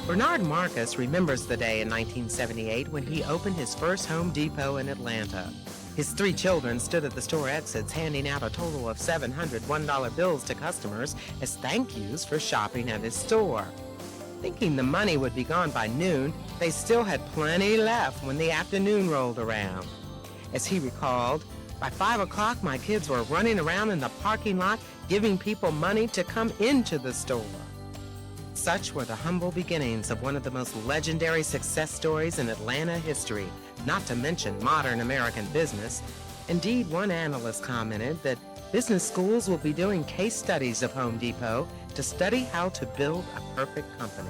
Bernard Marcus remembers the day in 1978 when he opened his first Home Depot in Atlanta. His 3 children stood at the store exits handing out a total of $700 $1 bills to customers as thank yous for shopping at his store. Thinking the money would be gone by noon, they still had plenty left when the afternoon rolled around. As he recalled, by 5 o'clock my kids were running around in the parking lot giving people money to come into the store. Such were the humble beginnings of one of the most legendary success stories in Atlanta history, not to mention modern American business. Indeed, one analyst commented that business schools will be doing case studies of Home Depot to study how to build a perfect company.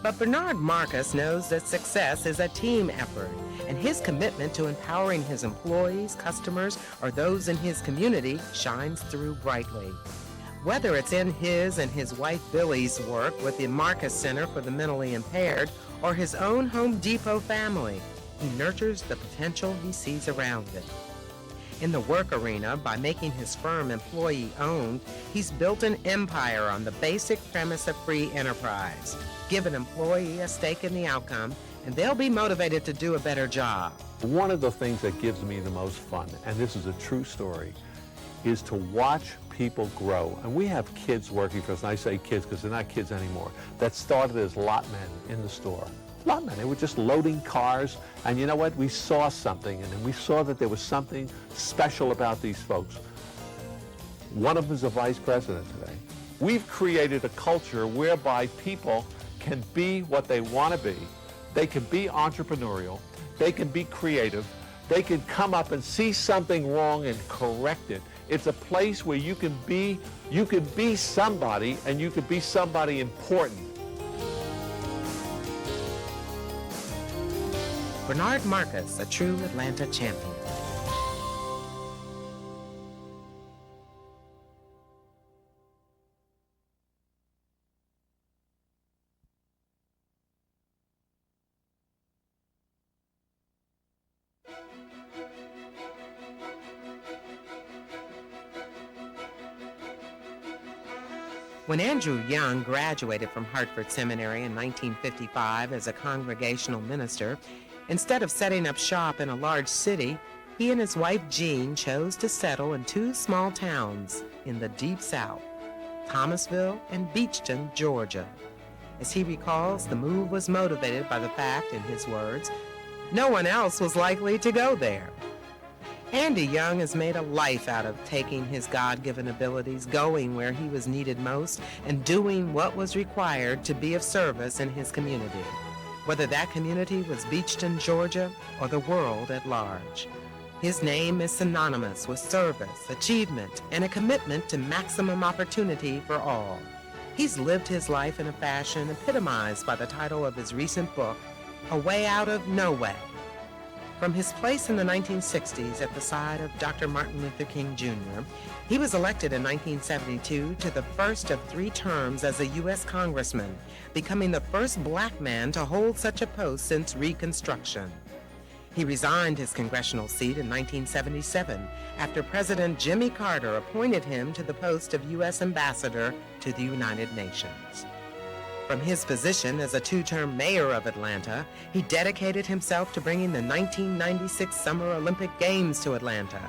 But Bernard Marcus knows that success is a team effort, and his commitment to empowering his employees, customers, or those in his community shines through brightly. Whether it's in his and his wife Billy's work with the Marcus Center for the Mentally Impaired or his own Home Depot family, he nurtures the potential he sees around it. In the work arena, by making his firm employee-owned, he's built an empire on the basic premise of free enterprise. Give an employee a stake in the outcome, and they'll be motivated to do a better job. One of the things that gives me the most fun, and this is a true story, is to watch people grow. And we have kids working for us, and I say kids because they're not kids anymore, that started as lotmen in the store. Lotmen, they were just loading cars, and you know what? We saw something, and we saw that there was something special about these folks. One of them is a vice president today. We've created a culture whereby people can be what they want to be. They can be entrepreneurial, they can be creative, they can come up and see something wrong and correct it. It's a place where you can be somebody, and you can be somebody important. Bernard Marcus, a true Atlanta champion. When Andrew Young graduated from Hartford Seminary in 1955 as a congregational minister, instead of setting up shop in a large city, he and his wife Jean chose to settle in 2 small towns in the Deep South, Thomasville and Beachton, Georgia. As he recalls, the move was motivated by the fact, in his words, no one else was likely to go there. Andy Young has made a life out of taking his God-given abilities, going where he was needed most, and doing what was required to be of service in his community, whether that community was Beachton, Georgia, or the world at large. His name is synonymous with service, achievement, and a commitment to maximum opportunity for all. He's lived his life in a fashion epitomized by the title of his recent book, A Way Out of No Way. From his place in the 1960s at the side of Dr. Martin Luther King Jr., he was elected in 1972 to the first of 3 terms as a U.S. Congressman, becoming the first black man to hold such a post since Reconstruction. He resigned his congressional seat in 1977 after President Jimmy Carter appointed him to the post of U.S. Ambassador to the United Nations. From his position as a 2-term mayor of Atlanta, he dedicated himself to bringing the 1996 Summer Olympic Games to Atlanta.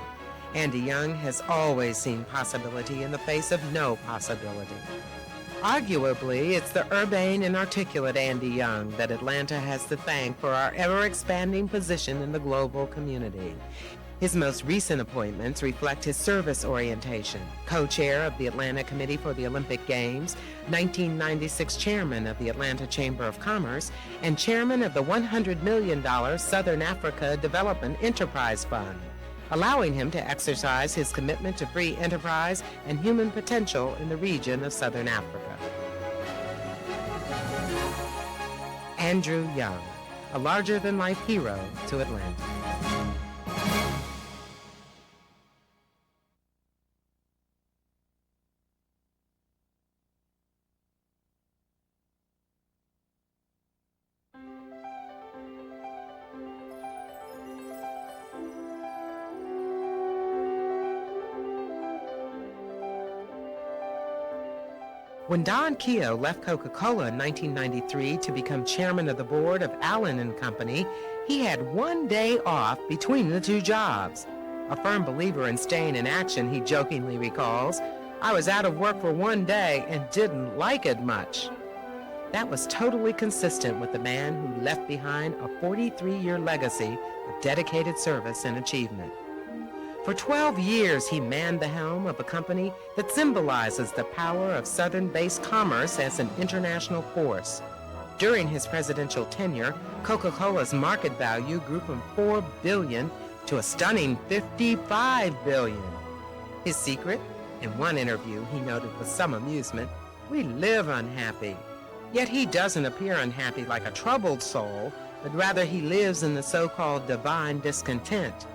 Andy Young has always seen possibility in the face of no possibility. Arguably, it's the urbane and articulate Andy Young that Atlanta has to thank for our ever-expanding position in the global community. His most recent appointments reflect his service orientation: co-chair of the Atlanta Committee for the Olympic Games, 1996 chairman of the Atlanta Chamber of Commerce, and chairman of the $100 million Southern Africa Development Enterprise Fund, allowing him to exercise his commitment to free enterprise and human potential in the region of Southern Africa. Andrew Young, a larger-than-life hero to Atlanta. When Don Keough left Coca-Cola in 1993 to become chairman of the board of Allen and Company, he had one day off between the two jobs. A firm believer in staying in action, he jokingly recalls, "I was out of work for one day and didn't like it much." That was totally consistent with the man who left behind a 43-year legacy of dedicated service and achievement. For 12 years, he manned the helm of a company that symbolizes the power of Southern-based commerce as an international force. During his presidential tenure, Coca-Cola's market value grew from $4 billion to a stunning $55 billion. His secret? In one interview, he noted with some amusement, "We live unhappy." Yet he doesn't appear unhappy like a troubled soul, but rather he lives in the so-called divine discontent,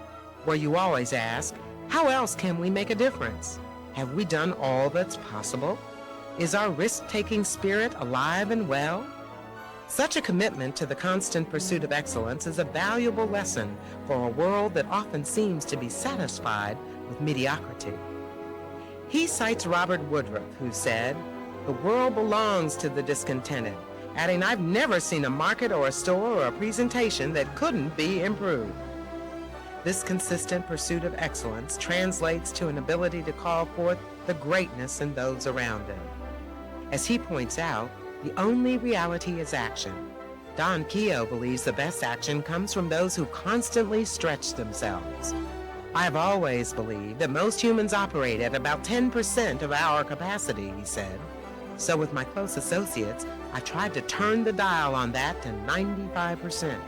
where you always ask, how else can we make a difference? Have we done all that's possible? Is our risk-taking spirit alive and well? Such a commitment to the constant pursuit of excellence is a valuable lesson for a world that often seems to be satisfied with mediocrity. He cites Robert Woodruff, who said, "The world belongs to the discontented," adding, "I've never seen a market or a store or a presentation that couldn't be improved." This consistent pursuit of excellence translates to an ability to call forth the greatness in those around him. As he points out, the only reality is action. Don Keough believes the best action comes from those who constantly stretch themselves. "I've always believed that most humans operate at about 10% of our capacity," he said. "So with my close associates, I tried to turn the dial on that to 95%.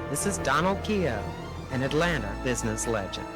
This is Donald Keough, an Atlanta business legend.